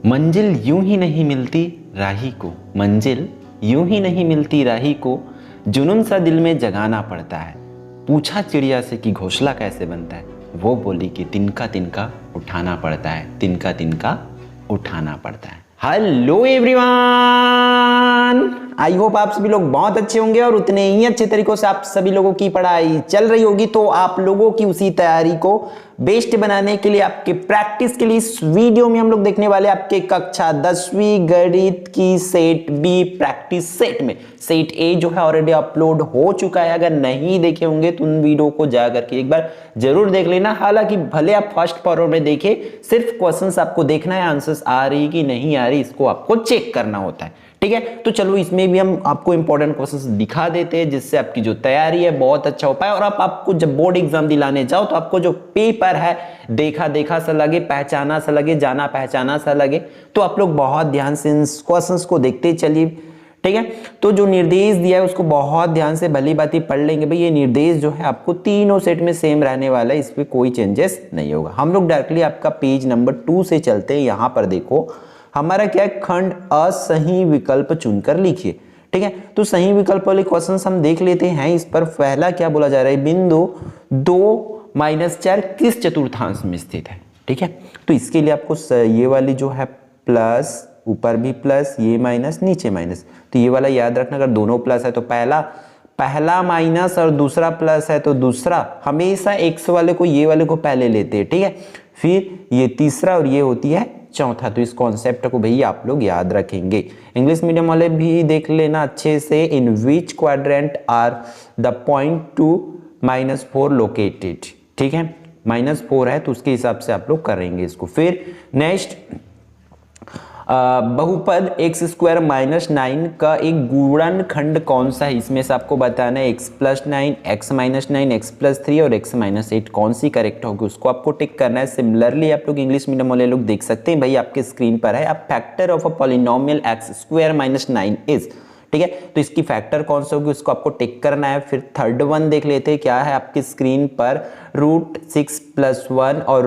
मंजिल यूं ही नहीं मिलती राही को, मंजिल यूं ही नहीं मिलती राही को, जुनून सा दिल में जगाना पड़ता है। पूछा चिड़िया से कि घोंसला कैसे बनता है, वो बोली कि तिनका तिनका उठाना पड़ता है, तिनका तिनका उठाना पड़ता है। हेलो एवरीवन, आई होप आप सभी लोग बहुत अच्छे होंगे और उतने ही अच्छे तरीकों से आप सभी लोगों की पढ़ाई चल रही होगी। तो आप लोगों की उसी तैयारी को बेस्ट बनाने के लिए, आपके प्रैक्टिस के लिए इस वीडियो में हम लोग देखने वाले आपके कक्षा 10वीं गणित की सेट बी प्रैक्टिस सेट में सेट ए जो है ऑलरेडी अपलोड हो चुका है। अगर नहीं देखे होंगे तो उन वीडियो को जा करके एक बार जरूर देख लेना। हालांकि भले आप फर्स्ट पार्ट में देखे, सिर्फ क्वेश्चंस आपको देखना है, आंसर्स आ रही कि नहीं आ रही इसको आपको चेक करना होता है। ठीक है, तो चलो इसमें भी हम आपको इंपॉर्टेंट क्वेश्चंस दिखा देते हैं जिससे आपकी जो तैयारी है बहुत अच्छा हो पाए और आपको जब बोर्ड एग्जाम दिलाने जाओ तो आपको जो पेपर है देखा देखा सा लगे, पहचाना सा लगे, जाना पहचाना सा लगे। तो आप लोग बहुत ध्यान से इन क्वेश्चंस को देखते चलिए। ठीक है, तो जो निर्देश दिया है उसको बहुत ध्यान से भली बात पढ़ लेंगे। भाई ये निर्देश जो है आपको तीनों सेट में सेम रहने वाला है, इस पे कोई चेंजेस नहीं होगा। हम लोग डायरेक्टली आपका पेज नंबर 2 से चलते हैं। यहाँ पर देखो हमारा क्या है, खंड असही विकल्प चुनकर लिखिए। ठीक है, तो सही विकल्प वाले क्वेश्चन हम देख लेते हैं। इस पर पहला क्या बोला जा रहा है, बिंदु 2-4 किस चतुर्थांश में स्थित है। ठीक है, तो इसके लिए आपको ये वाली जो है प्लस, ऊपर भी प्लस, ये माइनस, नीचे माइनस। तो ये वाला याद रखना, अगर दोनों प्लस है तो पहला माइनस और दूसरा प्लस है तो दूसरा, हमेशा एक्स वाले को ये वाले को पहले लेते हैं। ठीक है, फिर ये तीसरा और ये होती है चौथा। तो इस कॉन्सेप्ट को भैया आप लोग याद रखेंगे। इंग्लिश मीडियम वाले भी देख लेना अच्छे से। In which quadrant are the point 2-4 located. ठीक है, -4 है तो उसके हिसाब से आप लोग करेंगे इसको। फिर नेक्स्ट, बहुपद x² - 9 का एक गुणनखंड कौन सा है, इसमें से आपको बताना है x+9, x-9, x+3 और x-8 कौन सी करेक्ट होगी, उसको आपको टिक करना है। सिमिलरली आप लोग इंग्लिश मीडियम वाले लोग देख सकते हैं, भाई आपके स्क्रीन पर है, आप factor of a polynomial x² - 9 is. ठीक है, तो इसकी फैक्टर कौन सा होगी उसको आपको टिक करना है। फिर थर्ड वन देख लेते हैं, क्या है आपकी स्क्रीन पर, √6+1 और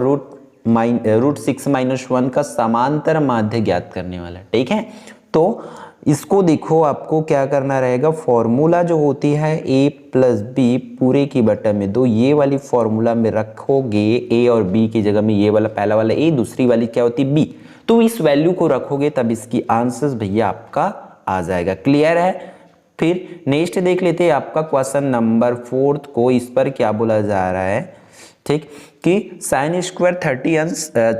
√6-1 का समांतर माध्य ज्ञात करने वाला। ठीक है, तो इसको देखो आपको क्या करना रहेगा, फॉर्मूला जो होती है a+b पूरे की बटा में 2, ये वाली फॉर्मूला में रखोगे a और b की जगह में ये वाला पहला वाला a, दूसरी वाली क्या होती है b। तो इस वैल्यू को रखोगे तब इसकी आंसर्स भैया आपका आ जाएगा। क्लियर है। फिर नेक्स्ट देख लेते हैं आपका क्वेश्चन नंबर 4 को। इस पर क्या बोला जा रहा है, ठीक, कि sin²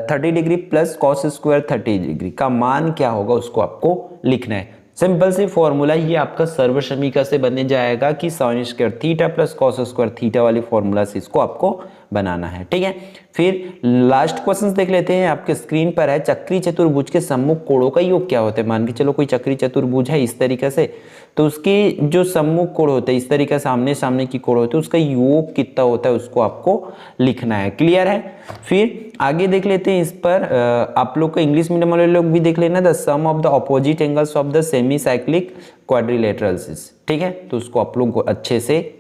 30 degree plus cos² 30 degree का मान क्या होगा उसको आपको लिखना है। सिंपल से फॉर्मूला ये आपका सर्व समीकरण से बनने जाएगा कि sin² theta plus cos² theta वाली फॉर्मूला से इसको आपको बनाना है। ठीक है, फिर लास्ट क्वेश्चन देख लेते हैं। आपके स्क्रीन पर है, चक्री चतुर्भुज के सम्मुख कोणों का योग क्या होता है। मान के चलो कोई चक्री चतुर्भुज है इस तरीके से, तो उसकी जो सम्मुख कोण होते हैं इस तरीके से आमने सामने की कोण होती है, उसका योग कितना होता है उसको आपको लिखना है। क्लियर है। फिर आगे देख लेते हैं। इस पर आप लोग का इंग्लिश मीडियम वाले लोग भी देख लेना, the sum of the opposite angles of the semi cyclic quadrilaterals. ठीक है, तो उसको आप लोग को अच्छे से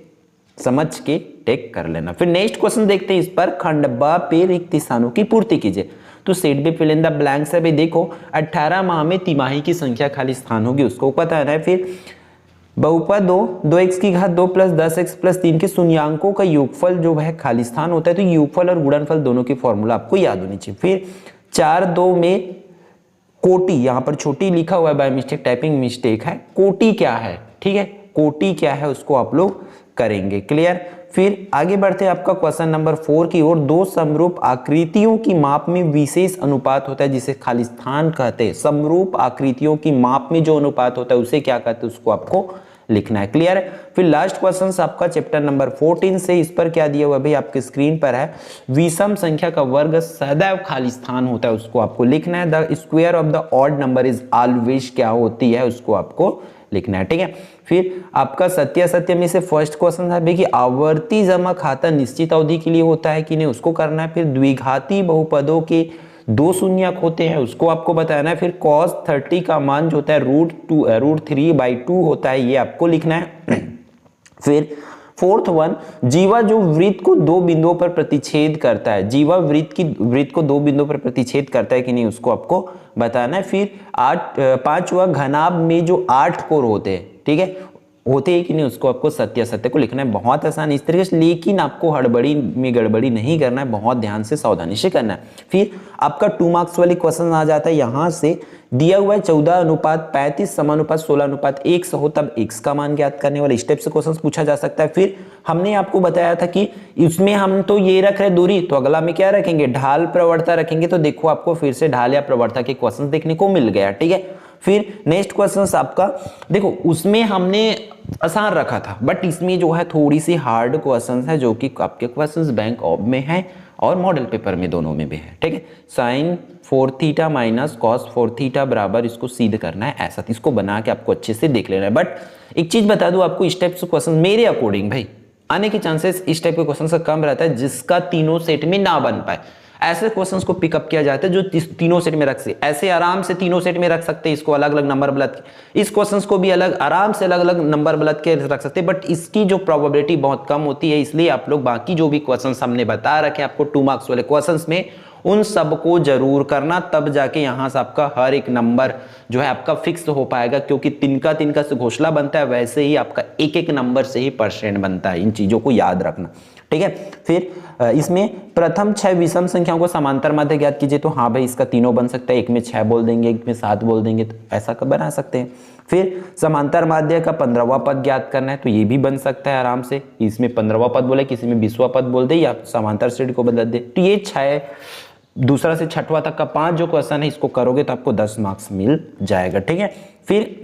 समझ के टेक कर लेना। फिर नेक्स्ट क्वेश्चन देखते हैं। इस पर खंड ब पे रिक्त स्थानों की पूर्ति कीजिए। तो set B fill in the blanks है। भाई देखो 18 माह में तिमाही की संख्या खाली स्थान होगी उसको पता है। फिर बहुपद 2x की घात 2 + 10x + 3 के शून्यांकों का योगफल जो है खाली स्थान होता है। तो योगफल और गुणनफल दोनों की फॉर्मूला आपको याद होनी चाहिए। फिर 4-2 में कोटि, यहाँ पर छोटी लिखा हुआ है, बाय मिस्टेक टाइपिंग मिस्टेक है। कोटि क्या है, ठीक है, कोटि क्या है उसको आप लोग करेंगे। क्लियर। फिर आगे बढ़ते हैं आपका क्वेश्चन नंबर 4 की ओर। दो समरूप आकृतियों की माप में विशेष अनुपात होता है जिसे खाली स्थान कहते हैं। समरूप आकृतियों की माप में जो अनुपात होता है उसे क्या कहते हैं उसको आपको लिखना है। क्लियर है। फिर लास्ट क्वेश्चन आपका चैप्टर नंबर 14 से। इस पर क्या दिया हुआ भाई आपके स्क्रीन पर है, विषम संख्या का वर्ग सदैव खाली स्थान होता है उसको आपको लिखना है। The square of the odd number is always क्या होती है उसको आपको लिखना है। ठीक है। फिर आपका सत्यासत्य में से फर्स्ट क्वेश्चन है कि आवर्ती जमा खाता निश्चित अवधि के लिए होता है कि नहीं उसको करना है। फिर द्विघाती बहुपदों के 2 शून्यक होते हैं उसको आपको बताना है। फिर cos 30 का मान जो होता है √3/2 होता है ये आपको लिखना है। फिर फोर्थ वन, जीवा जो वृत्त को दो बिंदुओं पर प्रतिच्छेद करता है, जीवा वृत्त को दो बिंदुओं पर प्रतिच्छेद करता है कि नहीं उसको आपको बताना है। फिर पांचवा, घनाभ में जो 8 कोर होते हैं, ठीक है, होते हैं कि नहीं उसको आपको सत्य असत्य को लिखना है। बहुत आसान इस तरीके से, लेकिन आपको हड़बड़ी में गड़बड़ी नहीं करना है, बहुत ध्यान से सावधानी से करना है। फिर आपका 2 मार्क्स वाली क्वेश्चन आ जाता है, यहां से दिया हुआ है 14:35 समानुपात 16:1 हो, तब x का मान ज्ञात करने वाले स्टेप से क्वेश्चन पूछा जा सकता है। फिर हमने आपको बताया था कि इसमें हम तो ये रख रहे दूरी, तो अगला में क्या रखेंगे, ढाल प्रवणता रखेंगे। तो देखो आपको फिर से ढाल या प्रवणता के क्वेश्चन देखने को मिल गया, ठीक है। फिर नेक्स्ट क्वेश्चन आपका देखो, उसमें हमने आसान रखा था, बट इसमें जो है थोड़ी सी हार्ड क्वेश्चन है, जो कि आपके क्वेश्चन बैंक ऑफ में है और मॉडल पेपर में, दोनों में भी है, ठीक है। Sine 4 theta minus cos 4 theta बराबर, इसको सिद्ध करना है ऐसा, इसको बना के आपको अच्छे से देख लेना है। बट एक चीज बता दूं आपको, इस टाइप से क्वेश्चन मेरे अकॉर्डिंग भाई आने के चांसेस इस टाइप के क्वेश्चन से कम रहता है, जिसका तीनों सेट में ना बन पाए। ऐसे क्वेश्चंस को पिकअप किया जाता है जो तीनों सेट में रख सकते, ऐसे आराम से तीनों सेट में रख सकते हैं, इसको अलग अलग नंबर बदल के, इस क्वेश्चंस को भी अलग आराम से अलग अलग नंबर बदल के रख सकते हैं, बट इसकी जो प्रोबेबिलिटी बहुत कम होती है। इसलिए आप लोग बाकी जो भी क्वेश्चंस हमने बता रखे आपको 2 मार्क्स वाले क्वेश्चंस में, उन सबको जरूर करना, तब जाके यहां से आपका हर एक नंबर जो है आपका फिक्स हो पाएगा, क्योंकि तिनका तिनका से घोषणा बनता है, वैसे ही आपका एक एक नंबर से ही परसेंट बनता है। इन चीजों को याद रखना, ठीक है। फिर इसमें प्रथम 6 विषम संख्याओं को समांतर माध्य ज्ञात कीजिए, तो हाँ भाई इसका तीनों बन सकता है, एक में 6 बोल देंगे, एक में 7 बोल देंगे, तो ऐसा बना सकते हैं। फिर समांतर माध्य का 15वां पद ज्ञात करना है, तो ये भी बन सकता है आराम से, इसमें 15वां पद बोले, किसी में 20वां पद बोल दे, या समांतर श्रेणी को बदल दे। तो ये 6 दूसरा से छठवां तक का 5 जो क्वेश्चन है, इसको करोगे तो आपको 10 मार्क्स मिल जाएगा, ठीक है। फिर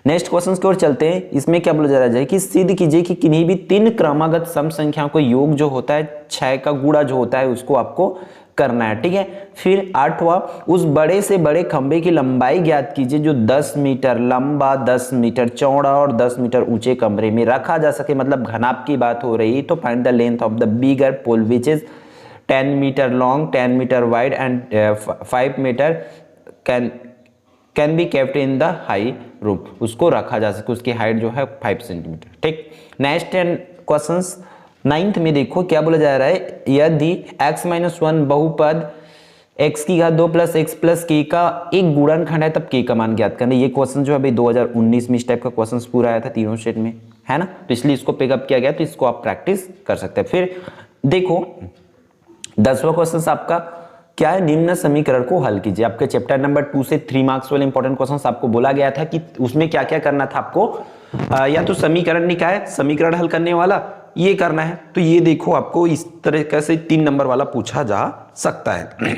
नेक्स्ट क्वेश्चन की ओर चलते हैं। इसमें क्या बोला जा रहा है कि सिद्ध कीजिए कि किन्हीं भी 3 क्रमागत सम संख्याओं को योग जो होता है 6 का गुणा जो होता है उसको आपको करना है, ठीक है। फिर 8वां, उस बड़े से बड़े खंबे की लंबाई ज्ञात कीजिए जो 10 मीटर लंबा, 10 मीटर चौड़ा और 10 मीटर ऊंचे कमरे में रखा जा सके, मतलब घनाभ की बात हो रही है। तो find the length of the bigger pole which is 10 metre long, 10 metre wide and 5 metre can be kept in the high room, उसको रखा जा सके, उसकी हाइट जो है 5 सेंटीमीटर, ठीक। नेक्स्ट क्वेश्चंस 9th में देखो क्या बोला जा रहा है, यदि x-1 बहुपद x की घात 2 प्लस x प्लस k का एक गुणनखंड है, तब k का मान ज्ञात करना। ये क्वेश्चन जो है 2019 में इस टाइप का क्वेश्चन पूरा आया था तीनों सेट में, है ना, तो इसलिए इसको पिकअप किया गया, तो इसको आप प्रैक्टिस कर सकते हैं। फिर देखो 10वां क्वेश्चन आपका क्या है, निम्न समीकरण को हल कीजिए। आपके चैप्टर नंबर 2 से 3 मार्क्स वाले इंपॉर्टेंट क्वेश्चन आपको बोला गया था कि उसमें क्या क्या करना था आपको, या तो समीकरण निकाय, समीकरण हल करने वाला ये करना है। तो ये देखो आपको इस तरह से 3 नंबर वाला पूछा जा सकता है,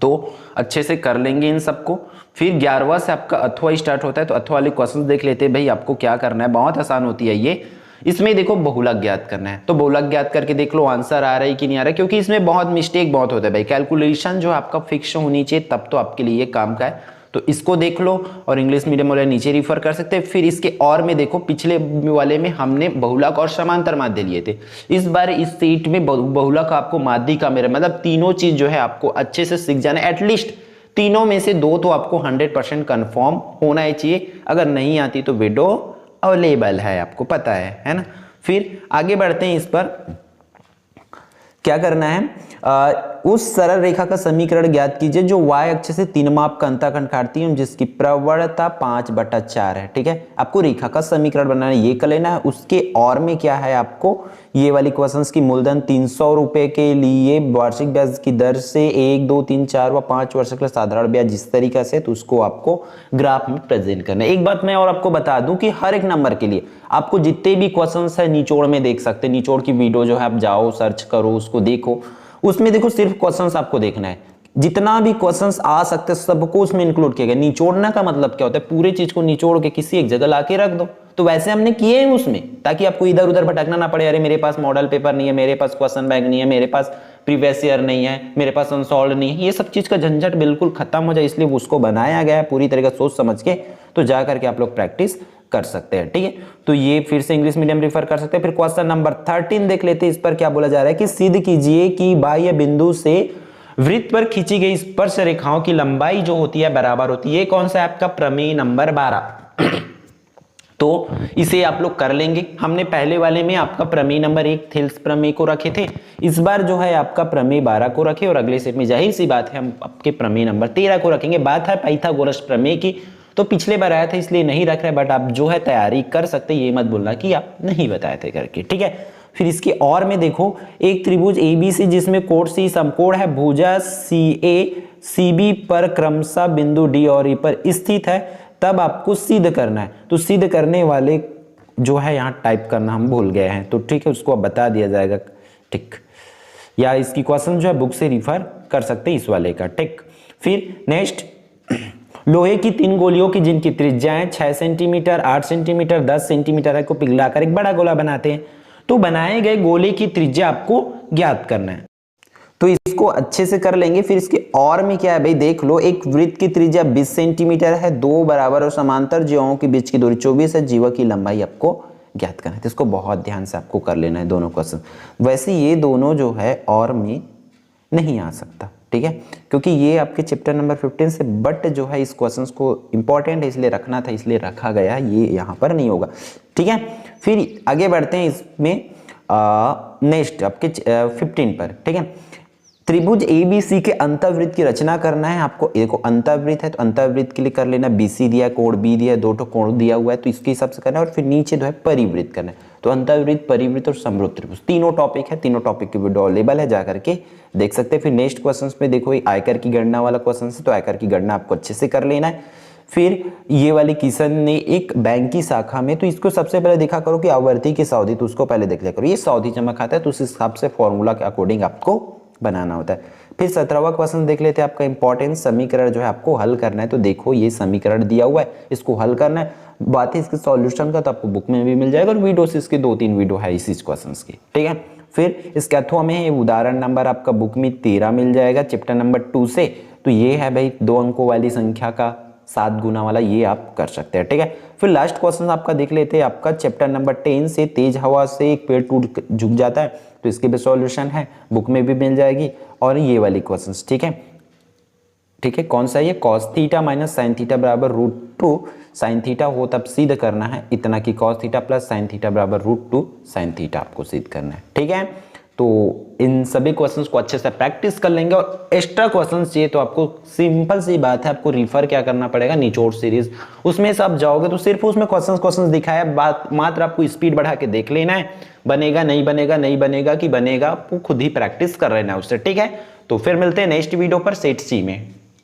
तो अच्छे से कर लेंगे इन सबको। फिर 11वां से आपका अथवा स्टार्ट होता है, तो अथवा वाले क्वेश्चन देख लेते हैं भाई। आपको क्या करना है, बहुत आसान होती है ये। इसमें देखो बहुलक ज्ञात करना है, तो बहुलक ज्ञात करके देख लो आंसर आ रहा है कि नहीं आ रहा है, क्योंकि इसमें बहुत मिस्टेक बहुत होता है भाई। कैलकुलेशन जो आपका फिक्स होनी चाहिए, तब तो आपके लिए ये काम का है। तो इसको देख लो, और इंग्लिश मीडियम वाले नीचे रिफर कर सकते हैं। फिर इसके और में देखो, पिछले वाले में हमने बहुलक और समांतर माध्य लिए थे, इस बार इस सेट में बहुलक आपको माध्य का मेरा मतलब तीनों चीज जो है आपको अच्छे से सीख जाना है। एटलीस्ट तीनों में से 2 तो आपको 100% कंफर्म होना ही चाहिए, अगर नहीं आती तो वीडियो अवेलेबल है, आपको पता है ना। फिर आगे बढ़ते हैं, इस पर क्या करना है, उस सरल रेखा का समीकरण ज्ञात कीजिए जो y अक्ष से 3 माप का अंतःखंड काटती है, जिसकी प्रवणता 5/4 है, ठीक है। आपको रेखा का समीकरण बनाना है, ये कर लेना है। उसके और में क्या है, आपको ये वाली क्वेश्चंस की मूलधन 300 रुपए के लिए वार्षिक ब्याज की दर से 1, 2, 3, 4 व 5 वर्ष के साधारण ब्याज जिस तरीके से, तो उसको आपको ग्राफ में प्रेजेंट करना है। एक बात मैं और आपको बता दूं कि हर एक नंबर के लिए आपको जितने भी क्वेश्चंस है निचोड़ में देख सकते हैं। निचोड़ की वीडियो जो है आप जाओ सर्च करो, उसको देखो, उसमें देखो सिर्फ क्वेश्चंस आपको देखना है, जितना भी क्वेश्चंस आ सकते हैं सबको उसमें इंक्लूड किया गया। निचोड़ना का मतलब क्या होता है, पूरे चीज को निचोड़ के किसी एक जगह लाके रख दो, तो वैसे हमने किए हैं उसमें, ताकि आपको इधर उधर भटकना ना पड़े। अरे मेरे पास मॉडल पेपर नहीं है, मेरे पास क्वेश्चन बैंक नहीं है, मेरे पास प्रीवियस ईयर नहीं है, मेरे पास अनसॉल्व नहीं है, ये सब चीज का झंझट बिल्कुल खत्म हो जाए, इसलिए उसको बनाया गया है पूरी तरह से सोच समझ के। तो जा करके आप लोग प्रैक्टिस कर सकते हैं, ठीक है। तो ये फिर से इंग्लिश मीडियम रेफर कर सकते हैं। फिर क्वेश्चन नंबर 13 देख लेते हैं। इस पर क्या बोला जा रहा है कि सिद्ध कीजिए कि बाह्य बिंदु से वृत्त पर खींची गई स्पर्श रेखाओं की लंबाई जो होती है बराबर होती है। ये कौन सा है आपका प्रमेय नंबर 12। तो इसे आप लोग कर लेंगे। हमने पहले वाले में आपका प्रमेय नंबर 1 थेल्स प्रमेय को रखे थे, इस बार जो है आपका प्रमेय 12 को रखे और अगले सेट में जाहिर सी बात है हम आपके प्रमेय नंबर 13 को रखेंगे। बात है पाइथागोरस प्रमेय की, तो पिछले बार आया था इसलिए नहीं रख रहे, बट आप जो है तैयारी कर सकते, ये मत बोलना कि आप नहीं बताए थे करके, ठीक है। फिर इसके और में देखो, एक त्रिभुज ABC जिसमें कोण C समकोण है, भुजा CA CB पर क्रमशः बिंदु D और E पर स्थित है, तब आपको सिद्ध करना है। तो सिद्ध करने वाले जो है यहाँ टाइप करना हम भूल गए हैं, तो ठीक है उसको अब बता दिया जाएगा, ठीक। या इसकी क्वेश्चन जो है बुक से रिफर कर सकते हैं इस वाले का, ठीक। फिर नेक्स्ट, लोहे की 3 गोलियों की जिनकी त्रिज्याएं 6 सेंटीमीटर 8 सेंटीमीटर 10 सेंटीमीटर है को पिघलाकर एक बड़ा गोला बनाते हैं। तो बनाए गए गोले की त्रिज्या आपको ज्ञात करना है, तो इसको अच्छे से कर लेंगे। फिर इसके और में क्या है भाई, देख लो, एक वृत्त की त्रिज्या 20 सेंटीमीटर है, 2 बराबर और समांतर जीवों के बीच की दूरी 24 है, जीवा की लंबाई आपको ज्ञात करना है। तो इसको बहुत ध्यान से आपको कर लेना है दोनों क्वेश्चन। वैसे ये दोनों जो है और में नहीं आ सकता, ठीक है, क्योंकि ये आपके चैप्टर नंबर 15 से, बट जो है इस क्वेश्चन को इंपॉर्टेंट है इसलिए रखना था, इसलिए रखा गया, ये यहाँ पर नहीं होगा, ठीक है। फिर आगे बढ़ते हैं इसमें नेक्स्ट आपके 15 पर, ठीक है। त्रिभुज ABC के अंतःवृत्त की रचना करना है आपको। देखो अंतःवृत्त है तो अंतःवृत्त के लिए कर लेना, BC दिया है, कोण B दिया है, 2 कोण दिया हुआ है, तो इसके हिसाब से करना है। और फिर नीचे जो है परिवृत्त करना है, तो अंतःवृत्त, परिवृत्त और समरूप त्रिभुज तीनों टॉपिक है, तीनों टॉपिक की वीडियो अवेलेबल है, जाकर के देख सकते हैं। फिर नेक्स्ट क्वेश्चन में देखो आयकर की गणना वाला क्वेश्चन है, तो आयकर की गणना आपको अच्छे से कर लेना है। फिर ये वाली किशन ने एक बैंक की शाखा में, तो इसको सबसे पहले देखा करो कि आवर्ती की सावधि, तो उसको पहले देख लिया करो, ये सावधि जमा खाता है, तो उस हिसाब से फॉर्मूला के अकॉर्डिंग आपको बनाना होता है। फिर 17वां क्वेश्चन देख लेते हैं, आपका इंपॉर्टेंट समीकरण जो है आपको हल करना है। तो देखो ये समीकरण दिया हुआ है, इसको हल करना है। बात है इसके सॉल्यूशन का, तो आपको बुक में भी मिल जाएगा और वीडियो से इसके 2-3 वीडियो है इसी क्वेश्चन की, ठीक है। फिर इसके अथवा में उदाहरण नंबर आपका बुक में 13 मिल जाएगा चैप्टर नंबर 2 से। तो ये है भाई 2 अंकों वाली संख्या का 7 गुना वाला, ये आप कर सकते हैं, ठीक है। फिर लास्ट क्वेश्चन आपका देख लेते हैं, आपका चैप्टर नंबर 10 से, तेज हवा से एक पेड़ टूट झुक जाता है, तो इसके भी सॉल्यूशन है, बुक में भी मिल जाएगी। और ये वाली क्वेश्चंस, ठीक है, ठीक है। कौन सा ये cos theta minus sine theta बराबर √2 साइन थीटा हो तब सिद्ध करना है, इतना की cos theta plus sine theta बराबर √2 साइन थीटा आपको सिद्ध करना है, ठीक है। तो इन सभी क्वेश्चंस को अच्छे से प्रैक्टिस कर लेंगे, और एक्स्ट्रा क्वेश्चंस चाहिए तो आपको सिंपल सी बात है, आपको रिफर क्या करना पड़ेगा, निचोड़ सीरीज, उसमें से आप जाओगे तो सिर्फ उसमें क्वेश्चंस दिखाया, बात मात्र आपको स्पीड बढ़ा के देख लेना है, बनेगा नहीं बनेगा, नहीं बनेगा कि बनेगा, आपको खुद ही प्रैक्टिस कर लेना है उससे, ठीक है। तो फिर मिलते हैं नेक्स्ट वीडियो पर सेट सी में।